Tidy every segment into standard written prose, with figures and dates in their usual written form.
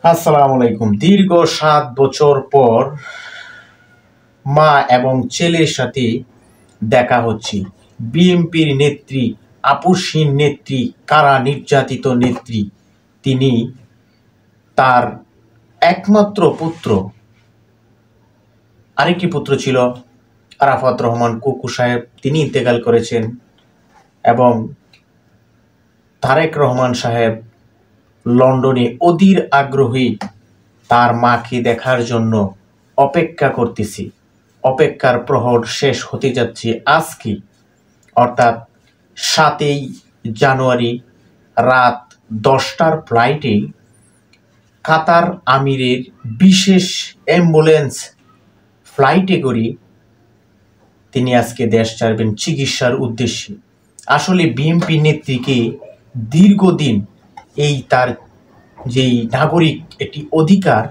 আসসালামু আলাইকুম। দীর্ঘ 7 বছর পর মা এবং ছেলের সাথে দেখা হচ্ছে। বিএনপির নেত্রী, আপসহীন নেত্রী, কারা নির্যাতিত নেত্রী, তিনি তার একমাত্র পুত্র, আরেকটি পুত্র ছিল আরাফাত রহমান কুকু সাহেব, তিনি ইন্তেকাল করেছেন, এবং তারেক রহমান সাহেব লন্ডনে অধীর আগ্রহী তার মাকে দেখার জন্য অপেক্ষা করতেছি। অপেক্ষার প্রহর শেষ হতে যাচ্ছে আজকে, অর্থাৎ 7ই জানুয়ারি রাত 10টার ফ্লাইটে কাতার আমিরের বিশেষ অ্যাম্বুলেন্স ফ্লাইটে করে তিনি আজকে দেশ ছাড়বেন চিকিৎসার উদ্দেশ্যে। আসলে বিএনপি নেত্রীকে দীর্ঘদিন এই তার যেই নাগরিক একটি অধিকার,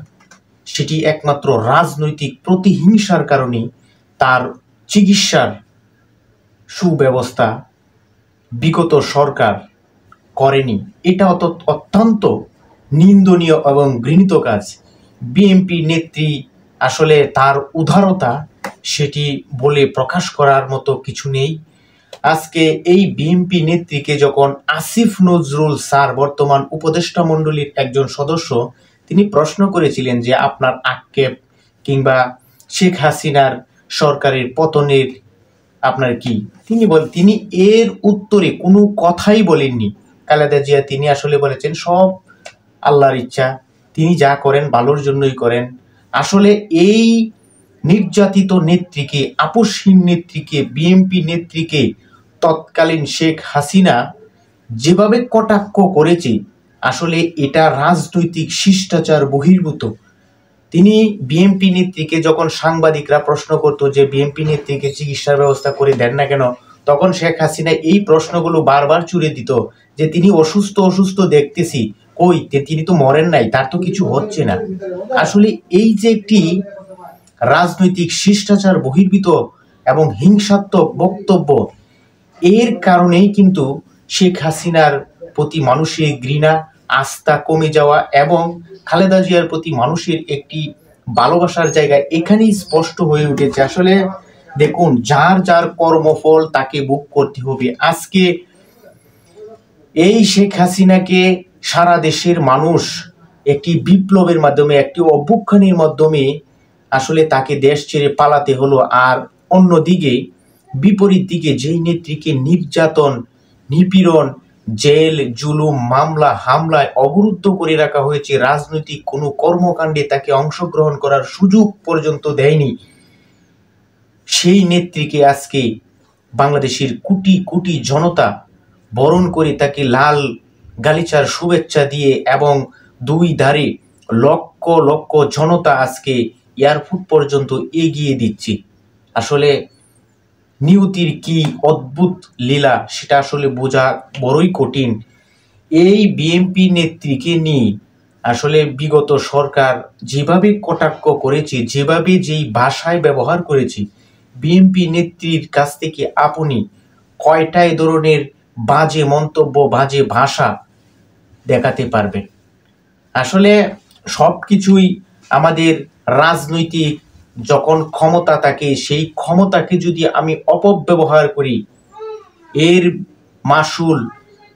সেটি একমাত্র রাজনৈতিক প্রতিহিংসার কারণে তার চিকিৎসার সুব্যবস্থা বিগত সরকার করেনি। এটা অত্যন্ত নিন্দনীয় এবং ঘৃণিত কাজ। বিএনপি নেত্রী আসলে তার উদারতা সেটি বলে প্রকাশ করার মতো কিছু নেই। আজকে এই বিএনপি নেত্রীকে যখন আসিফ নজরুল স্যার, বর্তমান উপদেষ্টা মণ্ডলীর একজন সদস্য, তিনি প্রশ্ন করেছিলেন যে আপনার আক্ষেপ কিংবা শেখ হাসিনার সরকারের পতনের আপনার কি, তিনি এর উত্তরে কোনো কথাই বলেননি। খালেদা জিয়া তিনি আসলে বলেছেন সব আল্লাহর ইচ্ছা, তিনি যা করেন ভালোর জন্যই করেন। আসলে এই নির্যাতিত নেত্রীকে, আপসহীন নেত্রীকে, বিএনপি নেত্রীকে তৎকালীন শেখ হাসিনা যেভাবে কটাক্ষ করেছে, আসলে এটা রাজনৈতিক শিষ্টাচার বহির্ভূত। তিনি বিএনপি নেত্রীকে যখন সাংবাদিকরা প্রশ্ন করতো যে বিএনপি নেত্রীকে চিকিৎসার ব্যবস্থা করে দেন না কেন, তখন শেখ হাসিনা এই প্রশ্নগুলো বারবার ছুড়ে দিত যে তিনি অসুস্থ দেখতেছি, কই তিনি তো মরেন নাই, তার তো কিছু হচ্ছে না। আসলে এই যে একটি রাজনৈতিক শিষ্টাচার বহির্ভূত এবং হিংসাত্মক বক্তব্য, এর কারণেই কিন্তু শেখ হাসিনার প্রতি মানুষের ঘৃণা, আস্থা কমে যাওয়া এবং খালেদা জিয়ার প্রতি মানুষের একটি ভালোবাসার জায়গা এখানেই স্পষ্ট হয়ে উঠেছে। আসলে দেখুন, যার যার কর্মফল তাকে ভোগ করতে হবে। আজকে এই শেখ হাসিনাকে সারা দেশের মানুষ একটি বিপ্লবের মাধ্যমে, একটি অভ্যুত্থানের মাধ্যমে আসলে তাকে দেশ ছেড়ে পালাতে হলো। আর অন্যদিকে বিপরীত দিকে যেই নেত্রীকে নির্যাতন, নিপীড়ন, জেল, জুলুম, মামলা, হামলায় অবরুদ্ধ করে রাখা হয়েছে, রাজনৈতিক কোনো কর্মকাণ্ডে তাকে অংশগ্রহণ করার সুযোগ পর্যন্ত দেয়নি, সেই নেত্রীকে আজকে বাংলাদেশের কোটি কোটি জনতা বরণ করে তাকে লাল গালিচার শুভেচ্ছা দিয়ে এবং দুই ধারে লক্ষ লক্ষ জনতা আজকে এয়ারপোর্ট পর্যন্ত এগিয়ে দিচ্ছে। আসলে নিয়তির কি অদ্ভুত লীলা, সেটা আসলে বোঝা বড়ই কঠিন। এই বিএনপি নেত্রীকে নিয়ে আসলে বিগত সরকার যেভাবে কটাক্ষ করেছে, যেভাবে যেই ভাষায় ব্যবহার করেছে, বিএনপি নেত্রীর কাছ থেকে আপনি কয়টাই ধরনের বাজে মন্তব্য, বাজে ভাষা দেখাতে পারবেন? আসলে সব কিছুই আমাদের রাজনৈতিক যখন ক্ষমতা থাকে, সেই ক্ষমতাকে যদি আমি অপব্যবহার করি, এর মাসুল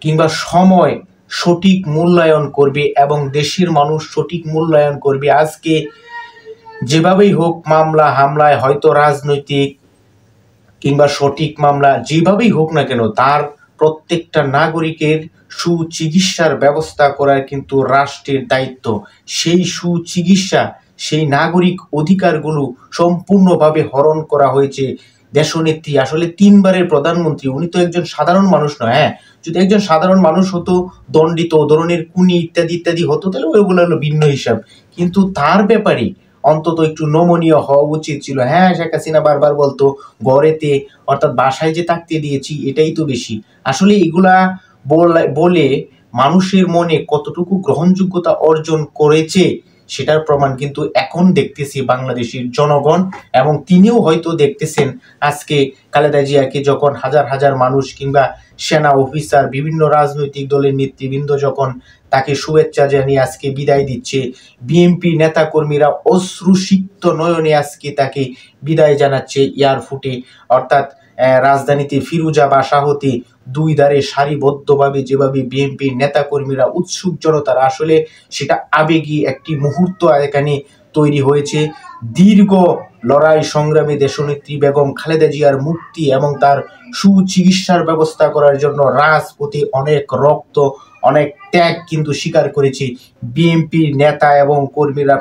কিংবা সময় সঠিক মূল্যায়ন করবে এবং দেশের মানুষ সঠিক মূল্যায়ন করবে। আজকে যেভাবেই হোক মামলা হামলায়, হয়তো রাজনৈতিক কিংবা সঠিক মামলা যেভাবেই হোক না কেন, তার প্রত্যেকটা নাগরিকের সুচিকিৎসার ব্যবস্থা করার কিন্তু রাষ্ট্রের দায়িত্ব। সেই সুচিকিৎসা, সেই নাগরিক অধিকারগুলো সম্পূর্ণভাবে হরণ করা হয়েছে। দেশনেত্রী আসলে 3বারের প্রধানমন্ত্রী, উনি তো একজন সাধারণ মানুষ নয়। হ্যাঁ, যদি একজন সাধারণ মানুষ হতো, দণ্ডিত, ধরনের খুনি ইত্যাদি ইত্যাদি হতো, তাহলে ওইগুলো হলো ভিন্ন হিসাব। কিন্তু তার ব্যাপারে অন্তত একটু নমনীয় হওয়া উচিত ছিল। হ্যাঁ, শেখ হাসিনা বারবার বলতো ঘরেতে, অর্থাৎ বাসায় যে থাকতে দিয়েছি এটাই তো বেশি। আসলে এগুলা বলে মানুষের মনে কতটুকু গ্রহণযোগ্যতা অর্জন করেছে, সেটার প্রমাণ কিন্তু এখন দেখতেছি বাংলাদেশের জনগণ, এবং তিনিও হয়তো দেখতেছেন আজকে খালেদা জিয়াকে যখন হাজার হাজার মানুষ কিংবা সেনা অফিসার বিভিন্ন রাজনৈতিক দলের নেতৃবৃন্দ যখন তাকে শুভেচ্ছা জানিয়ে আজকে বিদায় দিচ্ছে, বিএনপি নেতাকর্মীরা অশ্রুসিক্ত নয়নে আজকে তাকে বিদায় জানাচ্ছে এয়ারফুটে, অর্থাৎ রাজধানীতে ফিরোজা বাসা হতে দুই ধারে সারিবদ্ধভাবে যেভাবে বিএনপির নেতাকর্মীরা উৎসুক জনতার, আসলে সেটা আবেগী একটি মুহূর্ত এখানে তৈরি হয়েছে। দীর্ঘ লড়াই সংগ্রামে দেশনেত্রী বেগম খালেদা জিয়ার মুক্তি এবং তার সুচিকিৎসার ব্যবস্থা করার জন্য রাজপথে অনেক রক্ত, অনেক ত্যাগ কিন্তু স্বীকার করেছে বিএনপির নেতা এবং কর্মীরা।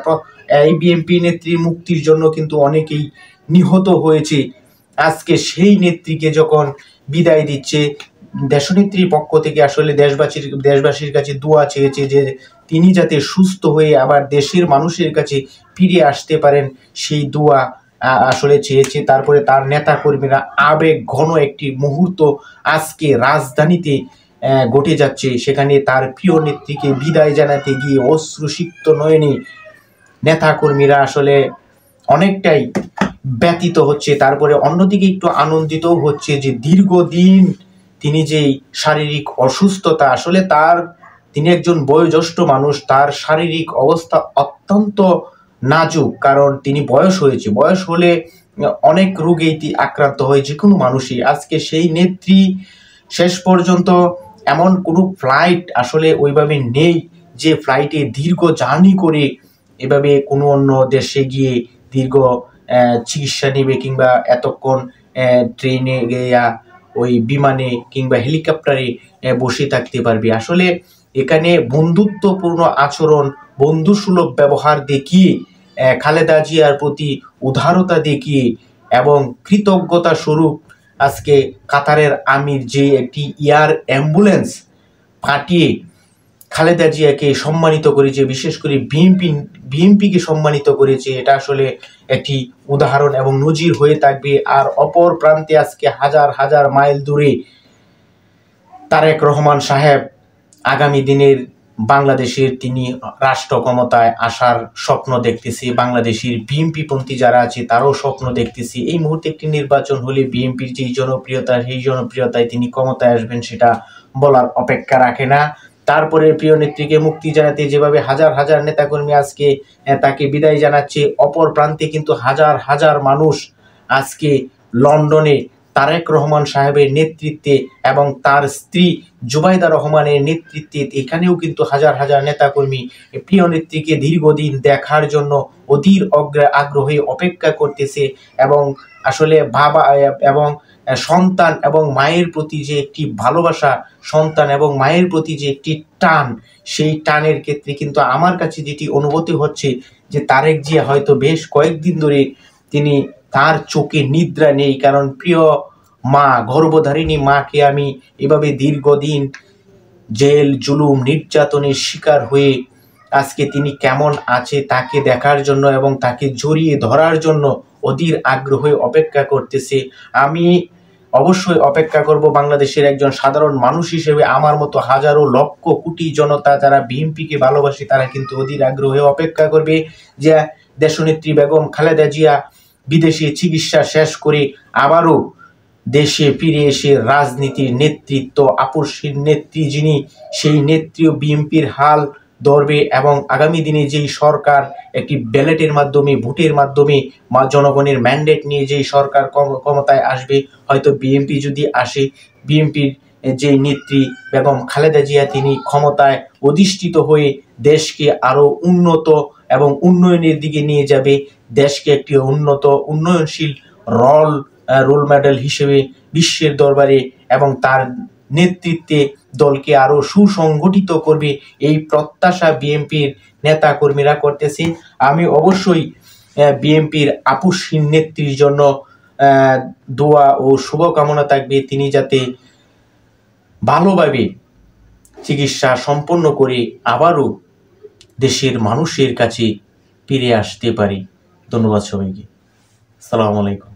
এই বিএনপি নেত্রীর মুক্তির জন্য কিন্তু অনেকেই নিহত হয়েছে। আজকে সেই নেত্রীকে যখন বিদায় দিচ্ছে, দেশনেত্রীর পক্ষ থেকে আসলে দেশবাসীর কাছে দোয়া চেয়েছে যে তিনি যাতে সুস্থ হয়ে আবার দেশের মানুষের কাছে ফিরে আসতে পারেন, সেই দোয়া আসলে চেয়েছে। তারপরে তার নেতা কর্মীরা আবেগ ঘন একটি মুহূর্ত আজকে রাজধানীতে ঘটে যাচ্ছে, সেখানে তার প্রিয় নেত্রীকে বিদায় জানাতে গিয়ে অশ্রুসিক্ত নয়নে নেতা কর্মীরা আসলে অনেকটাই ব্যতীত হচ্ছে। তারপরে অন্যদিকে একটু আনন্দিতও হচ্ছে যে দীর্ঘদিন তিনি যেই শারীরিক অসুস্থতা, আসলে তিনি একজন বয়োজ্যেষ্ঠ মানুষ, তার শারীরিক অবস্থা অত্যন্ত নাজুক, কারণ তিনি বয়স হলে অনেক রোগেই আক্রান্ত হয় যে কোনো মানুষই। আজকে সেই নেত্রী শেষ পর্যন্ত এমন কোনো ফ্লাইট আসলে ওইভাবে নেই যে ফ্লাইটে দীর্ঘ জার্নি করে এভাবে কোনো অন্য দেশে গিয়ে দীর্ঘ চিকিৎসা নেবে কিংবা এতক্ষণ ট্রেনে গিয়া ওই বিমানে কিংবা হেলিকপ্টারে বসে থাকতে পারবে। আসলে এখানে বন্ধুত্বপূর্ণ আচরণ, বন্ধুসুলভ ব্যবহার দেখিয়ে, খালেদা জিয়ার প্রতি উদারতা দেখিয়ে এবং কৃতজ্ঞতা স্বরূপ আজকে কাতারের আমির যে একটি এয়ার অ্যাম্বুলেন্স পাঠিয়ে খালেদা জিয়াকে সম্মানিত করেছে, বিশেষ করে বিএনপিকে সম্মানিত করেছে, এটা আসলে একটি উদাহরণ এবং নজির হয়ে থাকবে। আর অপর প্রান্তে আজকে হাজার হাজার মাইল দূরে তারেক রহমান সাহেব আগামী দিনের বাংলাদেশের তিনি রাষ্ট্র ক্ষমতায় আসার স্বপ্ন দেখতেছে। বাংলাদেশের বিএনপি পন্থী যারা আছে তারাও স্বপ্ন দেখতেছে এই মুহূর্তে একটি নির্বাচন হলে বিএনপির যেই জনপ্রিয়তা, সেই জনপ্রিয়তায় তিনি ক্ষমতায় আসবেন সেটা বলার অপেক্ষা রাখে না। তারপরে প্রিয় নেত্রীকে মুক্তি জানাতে যেভাবে হাজার হাজার নেতাকর্মী আজকে তাকে বিদায় জানাচ্ছে, অপর প্রান্তে কিন্তু হাজার হাজার মানুষ আজকে লন্ডনে তারেক রহমান সাহেবের নেতৃত্বে এবং তার স্ত্রী জুবাইদা রহমানের নেতৃত্বে এখানেও কিন্তু হাজার হাজার নেতাকর্মী প্রিয় নেত্রীকে দীর্ঘদিন দেখার জন্য অধীর আগ্রহে অপেক্ষা করতেছে। এবং আসলে বাবা এবং সন্তান এবং মায়ের প্রতি যে একটি ভালোবাসা, সন্তান এবং মায়ের প্রতি যে একটি টান, সেই টানের ক্ষেত্রে কিন্তু আমার কাছে যেটি অনুভূতি হচ্ছে যে তারেক জিয়া হয়তো বেশ কয়েকদিন ধরে তার চোখে নিদ্রা নেই, কারণ প্রিয় মা, গর্ভধারিণী মাকে আমি এভাবে দীর্ঘদিন জেল জুলুম নির্যাতনের শিকার হয়ে আজকে তিনি কেমন আছে তাকে দেখার জন্য এবং তাকে জড়িয়ে ধরার জন্য অধীর আগ্রহে অপেক্ষা করতেছে। আমি অবশ্যই অপেক্ষা করব বাংলাদেশের একজন সাধারণ মানুষ হিসেবে। আমার মতো হাজারো লক্ষ কোটি জনতা যারা বিএনপিকে ভালোবাসে তারা কিন্তু অধীর আগ্রহে অপেক্ষা করবে যে দেশনেত্রী বেগম খালেদা জিয়া বিদেশে চিকিৎসা শেষ করে আবারও দেশে ফিরে এসে রাজনীতির নেতৃত্ব, আপসীর নেত্রী যিনি, সেই নেত্রীও বিএনপির হাল ধরবে এবং আগামী দিনে যেই সরকার একটি ব্যালটের মাধ্যমে, ভোটের মাধ্যমে জনগণের ম্যান্ডেট নিয়ে যেই সরকার ক্ষমতায় আসবে, হয়তো বিএনপি যদি আসে, বিএনপির যে নেত্রী বেগম খালেদা জিয়া তিনি ক্ষমতায় অধিষ্ঠিত হয়ে দেশকে আরো উন্নত এবং উন্নয়নের দিকে নিয়ে যাবে, দেশকে একটি উন্নয়নশীল রোল মডেল হিসেবে বিশ্বের দরবারে এবং তার নেতৃত্বে দলকে আরো সুসংগঠিত করবে, এই প্রত্যাশা বিএনপির নেতা কর্মীরা করতেছে। আমি অবশ্যই বিএনপির আপসহীন নেত্রীর জন্য দোয়া ও শুভকামনা থাকবে, তিনি যাতে ভালোভাবে চিকিৎসা সম্পন্ন করে আবারও দেশের মানুষের কাছে ফিরে আসতে পারি। ধন্যবাদ সবাইকে। আসসালামু আলাইকুম।